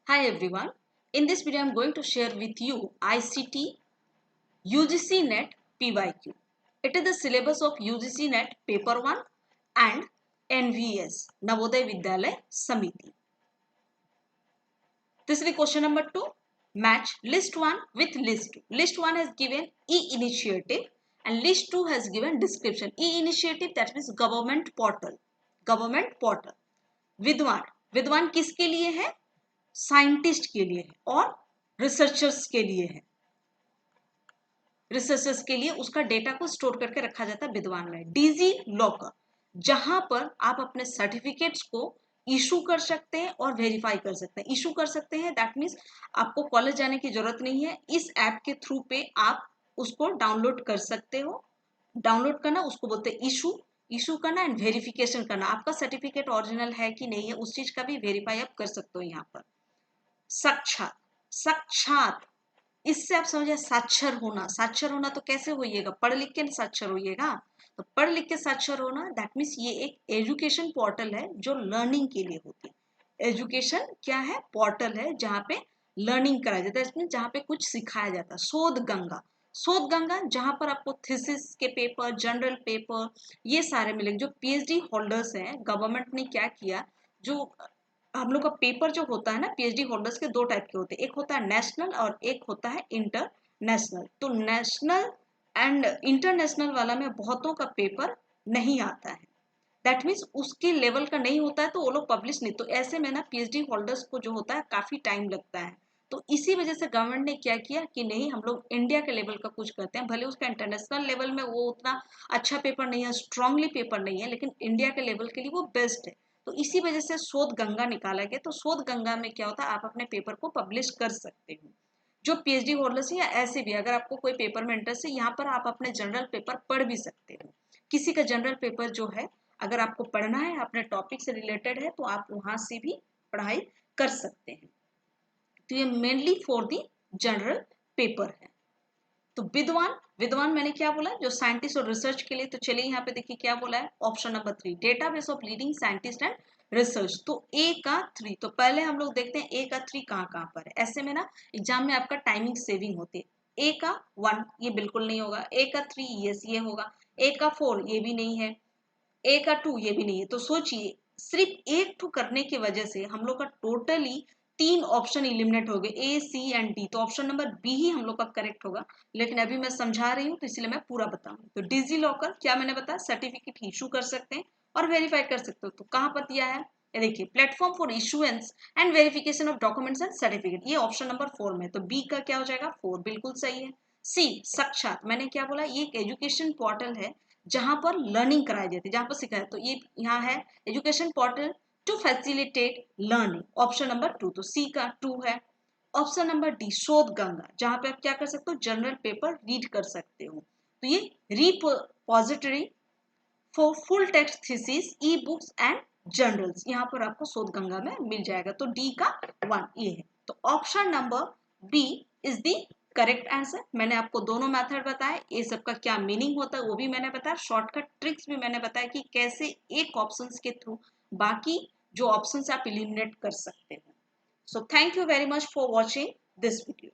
Hi everyone. In this video I am going to share with you ICT UGC NET PYQ. It is the syllabus of UGC NET paper 1 and NVS Navodaya Vidyalaya Samiti. This is the question number 2. Match list 1 with list 2. List 1 has given e-initiative and list 2 has given description. E-initiative that means government portal. Government portal. विद्वान विद्वान किसके लिए है? Scientist के लिए है और researchers के लिए है। रिसर्चर्स के लिए उसका डेटा को स्टोर करके रखा जाता है विद्वान में। डीजी लॉकर जहां पर आप अपने सर्टिफिकेट्स को इशू कर सकते हैं और वेरीफाई कर सकते हैं। इशू कर सकते हैं दैट मीन्स आपको कॉलेज जाने की जरूरत नहीं है, इस ऐप के थ्रू पे आप उसको डाउनलोड कर सकते हो। डाउनलोड करना उसको बोलते हैं इशू करना एंड वेरिफिकेशन करना, आपका सर्टिफिकेट ओरिजिनल है कि नहीं है उस चीज का भी वेरीफाई आप कर सकते हो। यहाँ पर साक्षात साक्षात इससे आप समझिए साक्षर होना तो कैसे होइएगा? पढ़ लिख के साक्षर होइएगा। तो पढ़ लिख के साक्षर होना दैट मीन्स ये एक एजुकेशन पोर्टल है जो लर्निंग के लिए होती है। एजुकेशन क्या है? पोर्टल है जहाँ पे लर्निंग कराया जाता है, इसमें जहाँ पे कुछ सिखाया जाता है। शोध गंगा जहाँ पर आपको थीसिस के पेपर, जनरल पेपर ये सारे मिलेंगे। जो पीएचडी होल्डर्स हैं, गवर्नमेंट ने क्या किया, जो हम लोग का पेपर जो होता है ना, पीएचडी होल्डर्स के दो टाइप के होते हैं, एक होता है नेशनल और एक होता है इंटरनेशनल। तो नेशनल एंड इंटरनेशनल वाला में बहुतों का पेपर नहीं आता है, दैट मीन्स उसके लेवल का नहीं होता है तो वो लोग पब्लिश नहीं। तो ऐसे में ना पीएचडी होल्डर्स को जो होता है काफी टाइम लगता है। तो इसी वजह से गवर्नमेंट ने क्या किया कि नहीं, हम लोग इंडिया के लेवल का कुछ करते हैं। भले उसका इंटरनेशनल लेवल में वो उतना अच्छा पेपर नहीं है, स्ट्रांगली पेपर नहीं है, लेकिन इंडिया के लेवल के लिए वो बेस्ट है। तो इसी वजह से शोध गंगा निकाला गया। तो शोध गंगा में क्या होता है, आप अपने पेपर को पब्लिश कर सकते हो। जो पीएचडी होल्डर्स है या ऐसे भी अगर आपको कोई पेपर में इंटरेस्ट है, यहाँ पर आप अपने जनरल पेपर पढ़ भी सकते हो। किसी का जनरल पेपर जो है अगर आपको पढ़ना है, अपने टॉपिक से रिलेटेड है, तो आप वहां से भी पढ़ाई कर सकते हैं। तो ये mainly for the general paper है। तो विद्वान मैंने क्या बोला, जो साइंटिस्ट और रिसर्च के लिए। तो चलिए यहाँ पे देखिए क्या बोला है, option number 3 database of leading scientist and research. तो ए का 3, तो पहले हम लोग देखते हैं ए का 3 कहाँ पर है। ऐसे में ना एग्जाम में आपका टाइमिंग सेविंग होती है। ए का 1 ये बिल्कुल नहीं होगा, ए का 3 यस ये होगा, ए का 4 ये भी नहीं है, ए का 2 ये भी नहीं है। तो सोचिए सिर्फ एक टू करने की वजह से हम लोग का टोटली 3 ऑप्शन इलिमिनेट हो गए, ए सी एंड डी। तो ऑप्शन नंबर बी ही हम लोग का करेक्ट होगा, लेकिन अभी मैं समझा रही हूँ तो इसलिए मैं पूरा बताऊंगी। तो डिजी लॉकर क्या मैंने बताया, सर्टिफिकेट इशू कर सकते हैं और वेरीफाई कर सकते हो। तो कहाँ पर दिया है, देखिए platform for issuance and verification of documents and certificate, ये ऑप्शन नंबर 4 में। तो बी का क्या हो जाएगा, 4 बिल्कुल सही है। सी साक्षात मैंने क्या बोला, ये एक एजुकेशन पोर्टल है जहां पर लर्निंग कराई जाती है, जहां पर सिखाया। तो ये यहाँ है education portal to facilitate learning, option number 2। तो सी का 2 है। ऑप्शन नंबर डी शोध गंगा, जहां पे आप क्या कर सकते हो, जनरल पेपर रीड कर सकते हो। तो ये repository for full text thesis, e books and journals, यहाँ पर आपको शोध गंगा में मिल जाएगा। तो डी का 1 ये है। तो option number B is the correct answer. मैंने आपको दोनों मेथड बताए, ये सब का क्या मीनिंग होता है वो भी मैंने बताया, शॉर्टकट ट्रिक्स भी मैंने बताया कि कैसे एक ऑप्शंस के थ्रू बाकी जो ऑप्शंस आप एलिमिनेट कर सकते हो। So thank you very much for watching this video.